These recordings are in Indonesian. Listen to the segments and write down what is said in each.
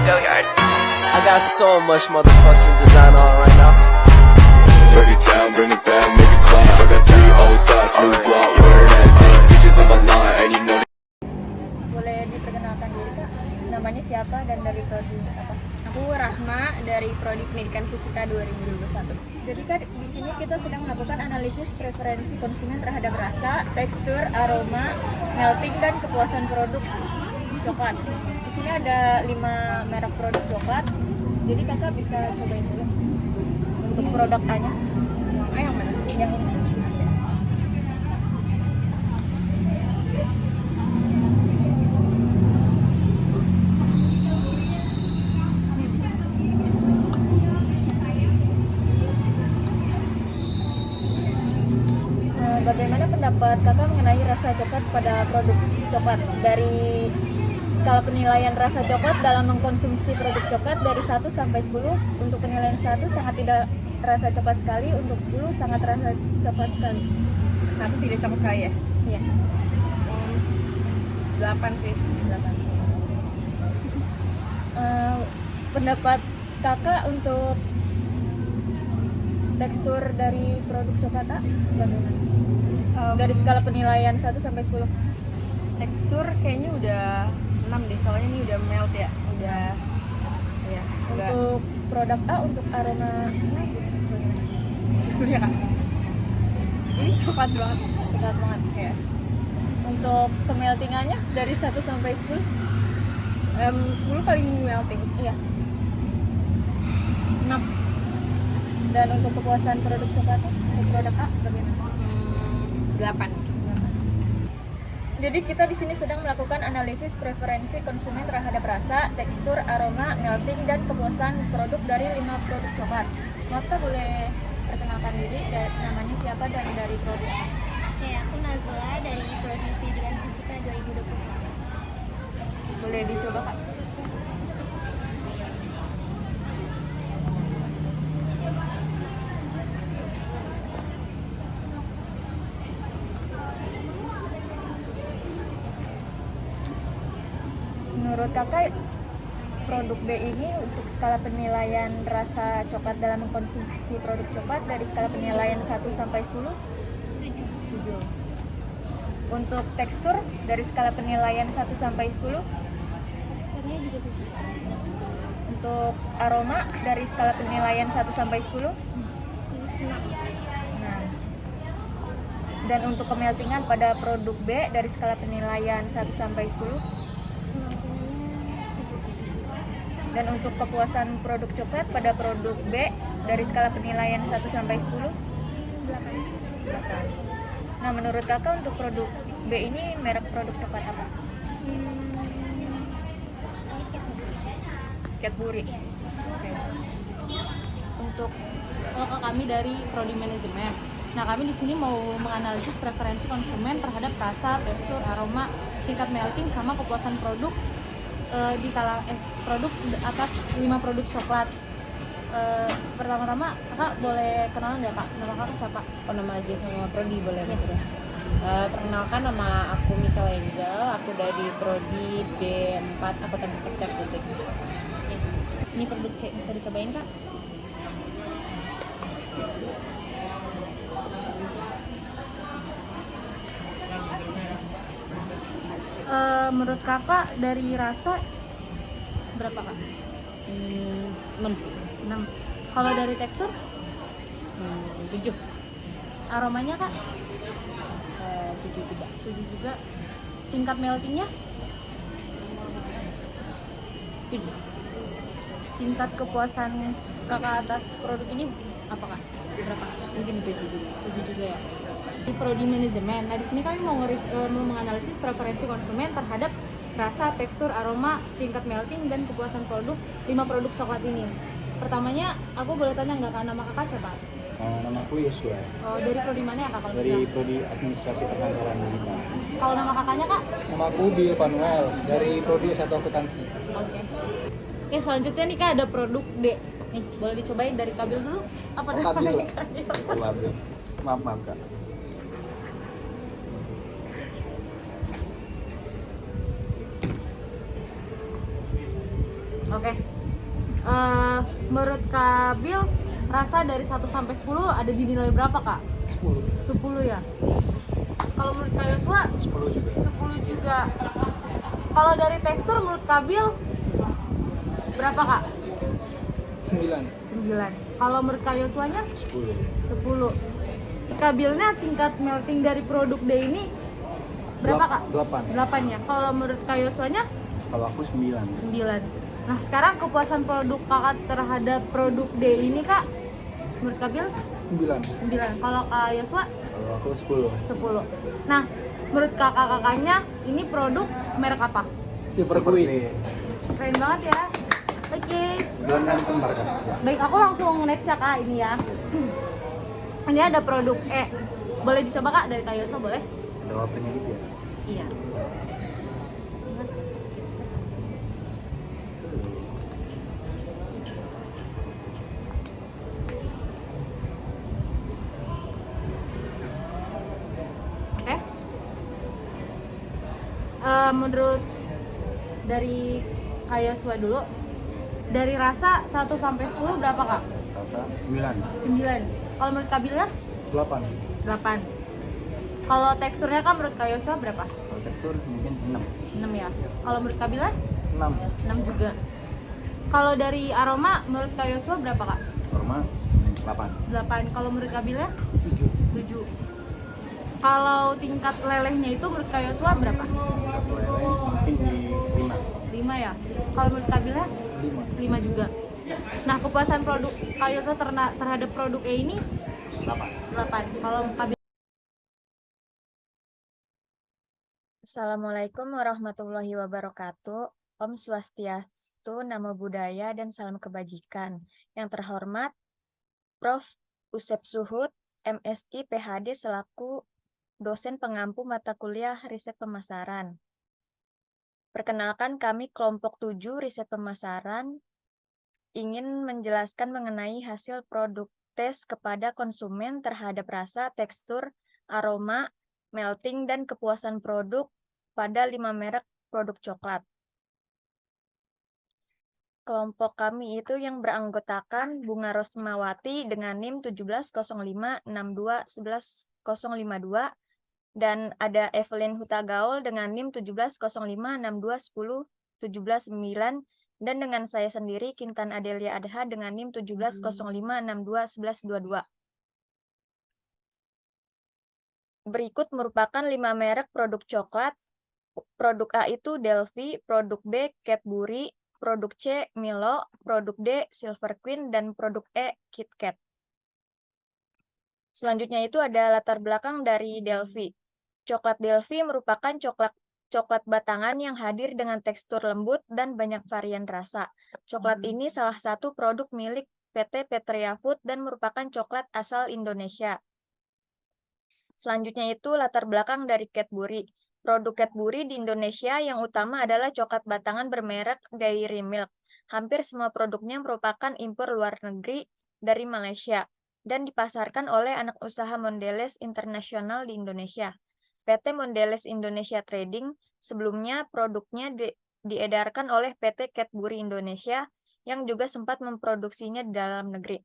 I got so much motherfucking design on right now. Break it down, bring it back, make it clap. I got 3 old thoughts, new block, where that thing. Bitches on my line, and you know. Boleh diperkenalkan diri Kak? Namanya siapa dan dari prodi apa? Aku Rahma dari Prodi Pendidikan Fisika 2021. Jadi Kak, di sini kita sedang melakukan analisis preferensi konsumen terhadap rasa, tekstur, aroma, melting dan kepuasan produk coklat. Di sini ada 5 merek produk coklat. Jadi Kakak bisa cobain dulu. Untuk produk A-nya. Yang mana? Yang ini. Bagaimana pendapat Kakak mengenai rasa coklat pada produk coklat? Dari skala penilaian rasa coklat dalam mengkonsumsi produk coklat dari 1 sampai 10, untuk penilaian 1 sangat tidak rasa coklat sekali, untuk 10 sangat rasa coklat sekali. 1 tidak coklat sekali ya? Iya. 8 sih. 8. Pendapat Kakak untuk tekstur dari produk coklat A bagaimana? Dari skala penilaian 1 sampai 10. Tekstur kayaknya udah 6 deh, soalnya ini udah melt ya. Udah ya, Untuk produk A, untuk aroma ya. Ini coklat banget. coklat banget. Ya. Untuk kemeltingannya dari 1 sampai 10? 10 paling melting. Iya. 6. Dan untuk kepuasan produk coklatnya, untuk produk A bagaimana? 8. Jadi kita di sini sedang melakukan analisis preferensi konsumen terhadap rasa, tekstur, aroma, melting dan kepuasan produk dari 5 produk coklat. Maka boleh perkenalkan diri, namanya siapa dan dari produk apa? Oke, aku Nazla dari Prodi Pendidikan Fisika 2021. Boleh dicoba Kak? Menurut Kakak, produk B ini untuk skala penilaian rasa coklat dalam mengkonsumsi produk coklat dari skala penilaian 1 sampai 10? 7. Untuk tekstur dari skala penilaian 1 sampai 10? Teksturnya juga 7. Untuk aroma dari skala penilaian 1 sampai 10? 6. Nah. Dan untuk kemeltingan pada produk B dari skala penilaian 1 sampai 10? Dan untuk kepuasan produk coklat pada produk B dari skala penilaian 1 sampai 10? 8. Nah, menurut Kakak untuk produk B ini merek produk coklat apa? Cadbury. Oke. Untuk kami dari Prodi Manajemen. Nah, kami di sini mau menganalisis preferensi konsumen terhadap rasa, tekstur, aroma, tingkat melting sama kepuasan produk di produk atas 5 produk coklat. Pertama-tama Kakak boleh kenalan nggak Kak? Nama Kakak siapa? Oh, nama aja sama Prodi boleh Ya. ya. Perkenalkan, nama aku Misal Angel, aku dari Prodi B4 Akuntansi Sektor Publik. Ini produk C, bisa dicobain Kak? Menurut Kakak dari rasa berapa Kak? 6. 6. Kalau dari tekstur? 7. Aromanya Kak? 7 juga. 7 juga. Tingkat meltingnya? 7. Tingkat kepuasan Kakak atas produk ini apa Kak? Berapa? Mungkin 7 juga. 7 juga ya. Di Prodi Manajemen. Nah, di sini kami mau menganalisis preferensi konsumen terhadap rasa, tekstur, aroma, tingkat melting dan kepuasan produk 5 produk coklat ini. Pertamanya, aku boleh tanya nggak Kak, nama Kakak siapa? Nama aku Yosua, Oh, dari prodi mana ya Kak kalau dari tidak? Prodi Administrasi Perkantoran Digital. Kalau nama kakaknya Kak? Nama aku Bill Vanuel, dari Prodi S1 Akuntansi. Oke. Oke, selanjutnya nih Kak ada produk D. Nih, boleh dicobain dari Kabil dulu? Apa dari Kabil. Kak? Maaf Kak. Oke. Menurut Kak Bill, rasa dari 1 sampai 10 ada di nilai berapa, Kak? 10. 10 ya. Kalau menurut Kak Yosua 10 juga. 10 juga. Kalau dari tekstur menurut Kak Bill berapa, Kak? 9. 9. Kalau menurut Kak Yosuanya 10. 10. Kak Billnya tingkat melting dari produk D ini berapa, Kak? 8. 8 ya. Kalau menurut Kak Yosuanya Kalau aku 9. 9. Nah, sekarang kepuasan produk Kakak terhadap produk D ini, Kak, menurut Kak Bill 9. 9. Kalau Kak Yosua Kalau aku 10. 10. Nah, menurut kakak-kakaknya ini produk merek apa? Silver Queen. Keren banget ya. Oke. Gelandang kembar kan? Baik, aku langsung next ya, Kak, ini ya. Ini ada produk E. Boleh dicoba, Kak, dari Kak Yosua, boleh? Ada wapennya gitu ya? Iya. Oke. Menurut dari Kak Yosua dulu, dari rasa 1 sampai 10 berapa, Kak? Rasa 9. 9. Kalau menurut Kak Bilnya 8. 8. Kalau teksturnya, Kak, menurut Kak Yosua berapa? Kalau tekstur mungkin 6. 6 ya. Kalau menurut Kak Bilnya 6. 6 juga. Kalau dari aroma menurut Kak Yosua berapa, Kak? Norma 8. 8. Kalau menurut Kak Bilnya 7. 7. Kalau tingkat lelehnya itu menurut Kak Yosua berapa? Tingkat lele mungkin di 5. 5 ya. Kalau menurut Kak Bilnya 5. 5 juga. Nah, kepuasan produk Kak Yosua terhadap produk E ini 8. 8. Kalau Kak Bilnya Assalamualaikum warahmatullahi wabarakatuh. Om Swastiastu, Namo Buddhaya, dan salam kebajikan. Yang terhormat, Prof. Usep Suhud, MSI PhD selaku dosen pengampu mata kuliah riset pemasaran. Perkenalkan, kami kelompok 7 riset pemasaran ingin menjelaskan mengenai hasil produk tes kepada konsumen terhadap rasa, tekstur, aroma, melting, dan kepuasan produk pada 5 merek produk coklat. Kelompok kami itu yang beranggotakan Bunga Rosmawati dengan NIM 170562111052 dan ada Evelyn Hutagaul dengan NIM 170562101799 dan dengan saya sendiri Kintan Adelia Adha dengan NIM 1705621122. Berikut merupakan 5 merek produk coklat. Produk A itu Delphi, produk B Cadbury, produk C Milo, produk D Silver Queen, dan produk E KitKat. Selanjutnya itu ada latar belakang dari Delphi. Coklat Delphi merupakan coklat batangan yang hadir dengan tekstur lembut dan banyak varian rasa. Coklat ini salah satu produk milik PT Petria Food dan merupakan coklat asal Indonesia. Selanjutnya itu latar belakang dari Cadbury. Produk Cadbury di Indonesia yang utama adalah coklat batangan bermerek Dairy Milk. Hampir semua produknya merupakan impor luar negeri dari Malaysia dan dipasarkan oleh anak usaha Mondelez Internasional di Indonesia. PT Mondelez Indonesia Trading sebelumnya produknya diedarkan oleh PT Cadbury Indonesia yang juga sempat memproduksinya di dalam negeri.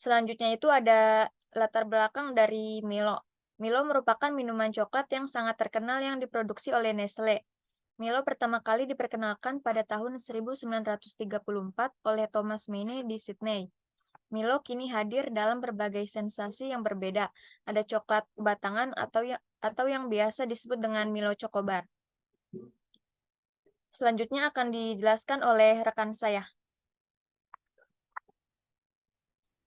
Selanjutnya itu ada latar belakang dari Milo. Milo merupakan minuman coklat yang sangat terkenal yang diproduksi oleh Nestle. Milo pertama kali diperkenalkan pada tahun 1934 oleh Thomas Maine di Sydney. Milo kini hadir dalam berbagai sensasi yang berbeda. Ada coklat batangan atau yang biasa disebut dengan Milo Chocobar. Selanjutnya akan dijelaskan oleh rekan saya.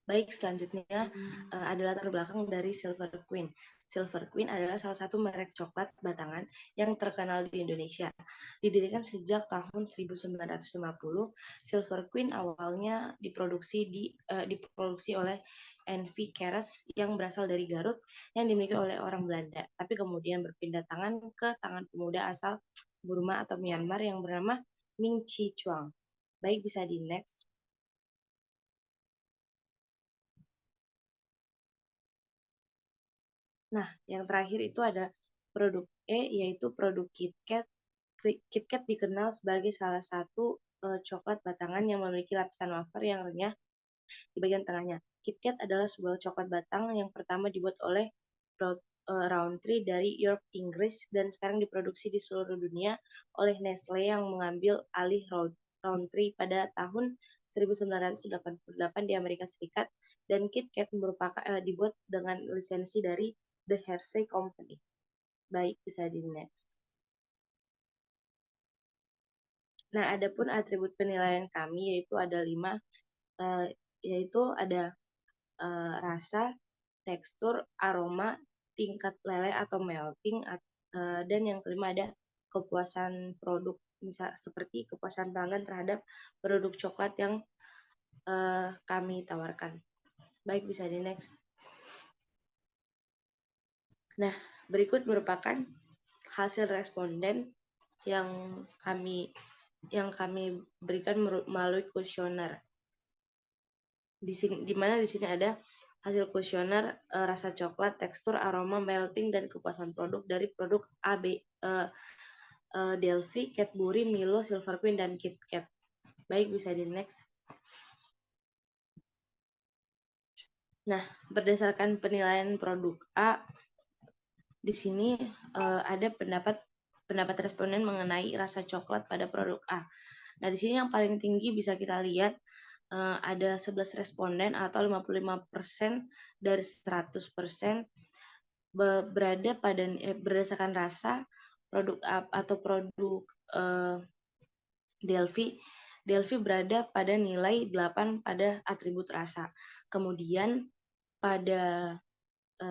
Baik, selanjutnya ada latar belakang dari Silver Queen. Silver Queen adalah salah satu merek coklat batangan yang terkenal di Indonesia. Didirikan sejak tahun 1950, Silver Queen awalnya diproduksi oleh NV Keres yang berasal dari Garut yang dimiliki oleh orang Belanda, tapi kemudian berpindah tangan ke tangan pemuda asal Burma atau Myanmar yang bernama Ming Chi Chuang. Baik, bisa di next. Nah, yang terakhir itu ada produk E, yaitu produk KitKat. KitKat dikenal sebagai salah satu coklat batangan yang memiliki lapisan wafer yang renyah di bagian tengahnya. KitKat adalah sebuah coklat batang yang pertama dibuat oleh Rowntree dari York, Inggris, dan sekarang diproduksi di seluruh dunia oleh Nestle yang mengambil alih Rowntree pada tahun 1988 di Amerika Serikat, dan KitKat dibuat dengan lisensi dari The Hershey Company. Baik, bisa di next. Nah, adapun atribut penilaian kami yaitu ada 5, yaitu ada rasa, tekstur, aroma, tingkat leleh atau melting, dan yang kelima ada kepuasan produk, misal seperti kepuasan pelanggan terhadap produk coklat yang kami tawarkan. Baik, bisa di next. Nah, berikut merupakan hasil responden yang kami berikan melalui kuesioner. Di mana di sini ada hasil kuesioner rasa coklat, tekstur, aroma, melting, dan kepuasan produk dari produk Delphi, Cadbury, Milo, Silver Queen, dan KitKat. Baik, bisa di next. Nah, berdasarkan penilaian produk A, di sini ada pendapat responden mengenai rasa coklat pada produk A. Nah, di sini yang paling tinggi bisa kita lihat ada 11 responden atau 55% dari 100% berada pada berdasarkan rasa produk atau produk Delphi berada pada nilai 8 pada atribut rasa. Kemudian pada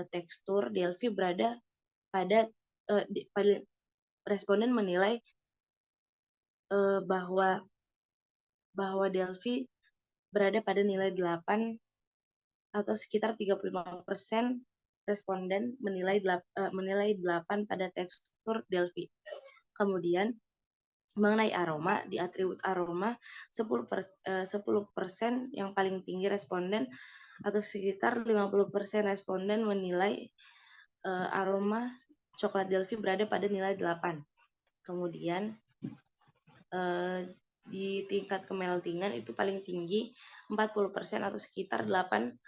tekstur Delphi berada pada responden menilai bahwa Delphi berada pada nilai 8 atau sekitar 35% responden menilai 8 pada tekstur Delphi. Kemudian mengenai aroma, di atribut aroma 10% yang paling tinggi responden atau sekitar 50% responden menilai aroma coklat Delphi berada pada nilai 8. Kemudian di tingkat kemeltingan itu paling tinggi 40% atau sekitar 8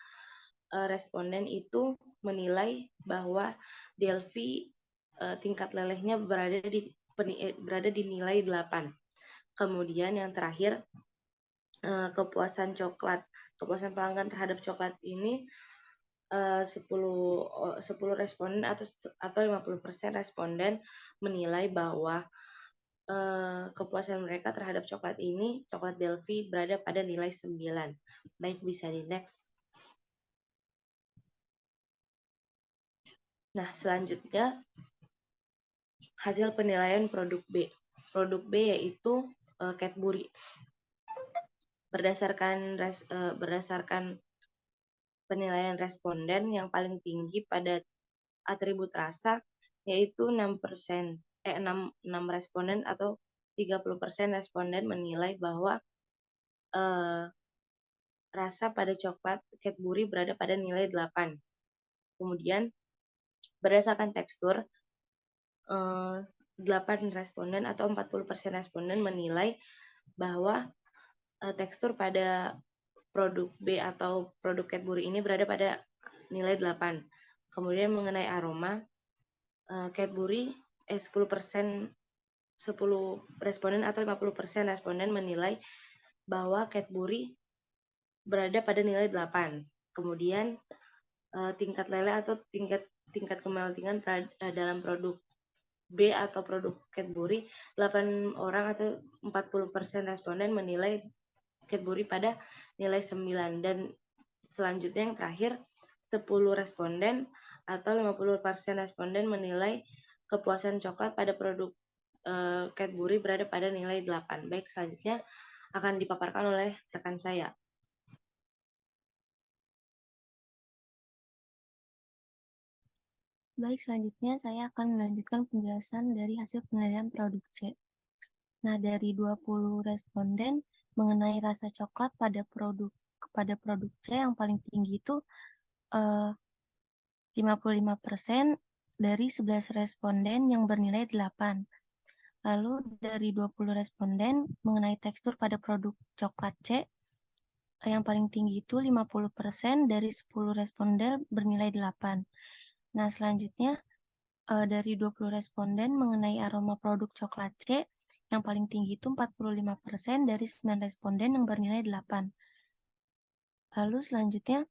responden itu menilai bahwa Delphi tingkat lelehnya berada di nilai 8. Kemudian yang terakhir kepuasan pelanggan terhadap coklat ini 10 responden atau 50% responden menilai bahwa kepuasan mereka terhadap coklat Delphi berada pada nilai 9. Baik, bisa di next. Nah, selanjutnya hasil penilaian produk B. Produk B yaitu Cadbury. Berdasarkan penilaian responden yang paling tinggi pada atribut rasa yaitu 6 responden atau 30% responden menilai bahwa rasa pada coklat Cadbury berada pada nilai 8. Kemudian berdasarkan tekstur 8 responden atau 40% responden menilai bahwa tekstur pada produk B atau produk Cadbury ini berada pada nilai 8. Kemudian mengenai aroma, Cadbury 10 responden atau 50% responden menilai bahwa Cadbury berada pada nilai 8. Kemudian tingkat leleh atau tingkat kemeltingan dalam produk B atau produk Cadbury, 8 orang atau 40% responden menilai Cadbury pada nilai 9. Dan selanjutnya yang terakhir 10 responden atau 50% responden menilai kepuasan coklat pada produk Cadbury berada pada nilai 8. Baik, selanjutnya akan dipaparkan oleh rekan saya. Baik, selanjutnya saya akan melanjutkan penjelasan dari hasil penilaian produk C. Nah, dari 20 responden mengenai rasa coklat pada produk C yang paling tinggi itu 55% dari 11 responden yang bernilai 8. Lalu dari 20 responden mengenai tekstur pada produk coklat C, yang paling tinggi itu 50% dari 10 responden bernilai 8. Nah, selanjutnya dari 20 responden mengenai aroma produk coklat C, yang paling tinggi itu 45% dari 9 responden yang bernilai 8. Lalu selanjutnya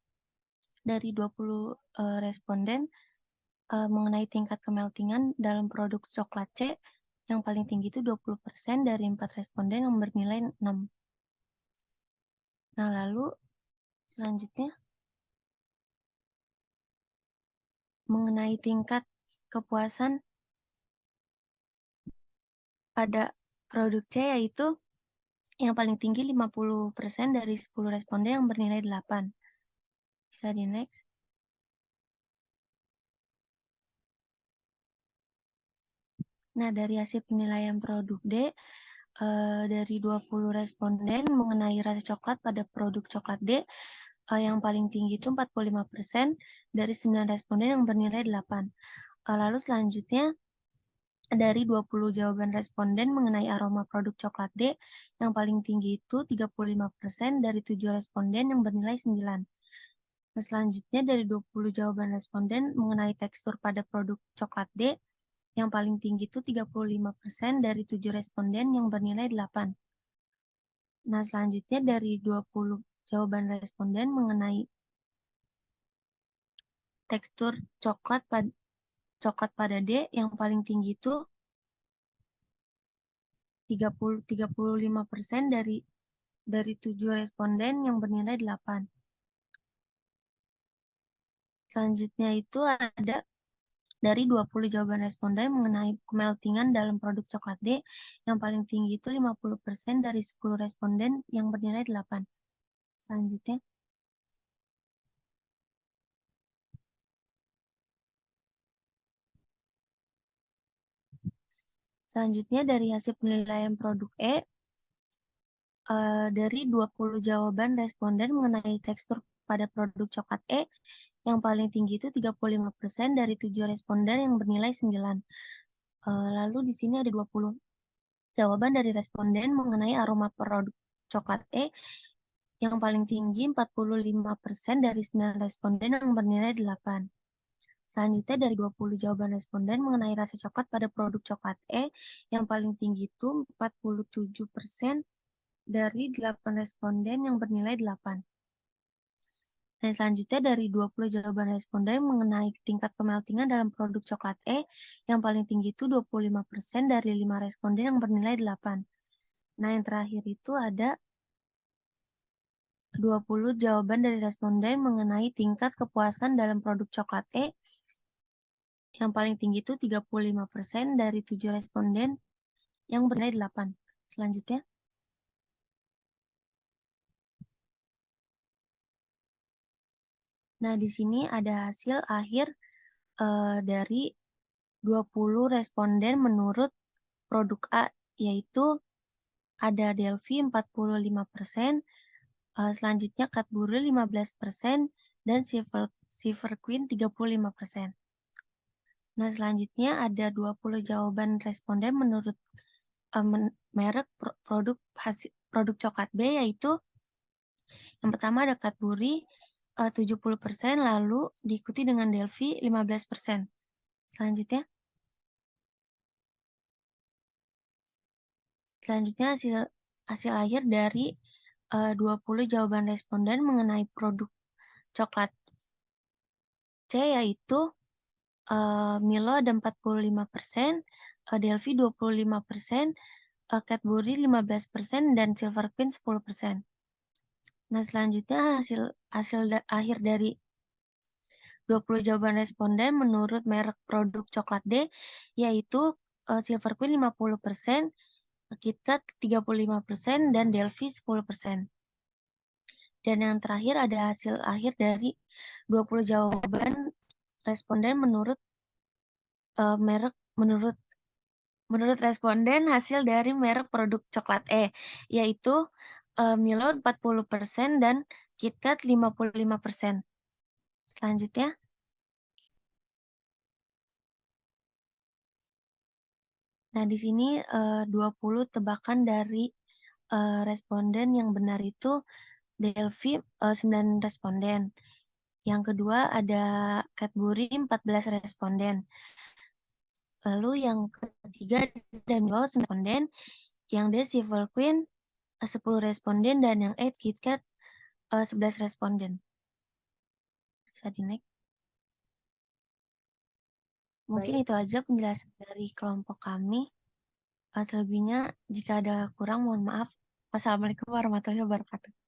dari 20 responden mengenai tingkat kemeltingan dalam produk coklat C, yang paling tinggi itu 20% dari 4 responden yang bernilai 6. Nah, lalu selanjutnya mengenai tingkat kepuasan pada produk C, yaitu yang paling tinggi 50% dari 10 responden yang bernilai 8. Bisa di next. Nah, dari hasil penilaian produk D, dari 20 responden mengenai rasa coklat pada produk coklat D, yang paling tinggi itu 45% dari 9 responden yang bernilai 8. Lalu selanjutnya, dari 20 jawaban responden mengenai aroma produk coklat D, yang paling tinggi itu 35% dari 7 responden yang bernilai 9. Nah, selanjutnya dari 20 jawaban responden mengenai tekstur pada produk coklat D, yang paling tinggi itu 35% dari 7 responden yang bernilai 8. Nah, selanjutnya dari 20 jawaban responden mengenai tekstur coklat pada D, yang paling tinggi itu 35% dari 7 responden yang bernilai 8. Selanjutnya itu ada dari 20 jawaban responden mengenai kemeltingan dalam produk coklat D, yang paling tinggi itu 50% dari 10 responden yang bernilai 8. Selanjutnya, dari hasil penilaian produk E, dari 20 jawaban responden mengenai tekstur pada produk coklat E, yang paling tinggi itu 35% dari 7 responden yang bernilai 9. Lalu di sini ada 20 jawaban dari responden mengenai aroma produk coklat E, yang paling tinggi 45% dari 9 responden yang bernilai 8. Selanjutnya dari 20 jawaban responden mengenai rasa coklat pada produk coklat E, yang paling tinggi itu 47% dari 8 responden yang bernilai 8. Dan selanjutnya dari 20 jawaban responden mengenai tingkat kemeltingan dalam produk coklat E, yang paling tinggi itu 25% dari 5 responden yang bernilai 8. Nah, yang terakhir itu ada 20 jawaban dari responden mengenai tingkat kepuasan dalam produk coklat E, yang paling tinggi itu 35% dari 7 responden yang bernilai 8. Selanjutnya, nah di sini ada hasil akhir dari 20 responden menurut produk A, yaitu ada Delphi 45%, selanjutnya Cadbury 15%, dan Silver Queen 35%. Nah, selanjutnya ada 20 jawaban responden menurut merek produk coklat B, yaitu yang pertama ada Cadbury 70%, lalu diikuti dengan Delphi 15%. Selanjutnya hasil akhir dari 20 jawaban responden mengenai produk coklat C, yaitu Milo ada 45%, Delphi 25%, Cadbury 15%, dan Silver Queen 10%. Nah, selanjutnya hasil akhir dari 20 jawaban responden menurut merek produk coklat D, yaitu Silver Queen 50%, KitKat 35%, dan Delphi 10%. Dan yang terakhir ada hasil akhir dari 20 jawaban responden menurut merek menurut responden hasil dari merek produk coklat E, yaitu Milo 40% dan KitKat 55%. Selanjutnya, Nah, di sini 20 tebakan dari responden yang benar itu Delphi 9 responden. Yang kedua ada Cadbury 14 responden. Lalu yang ketiga ada Milo 9 responden. Yang D Silver Queen 10 responden dan yang E KitKat 11 responden. Bisa di next. Mungkin Baik. itu aja penjelasan dari kelompok kami. Selebihnya jika ada kurang mohon maaf. Wassalamualaikum warahmatullahi wabarakatuh.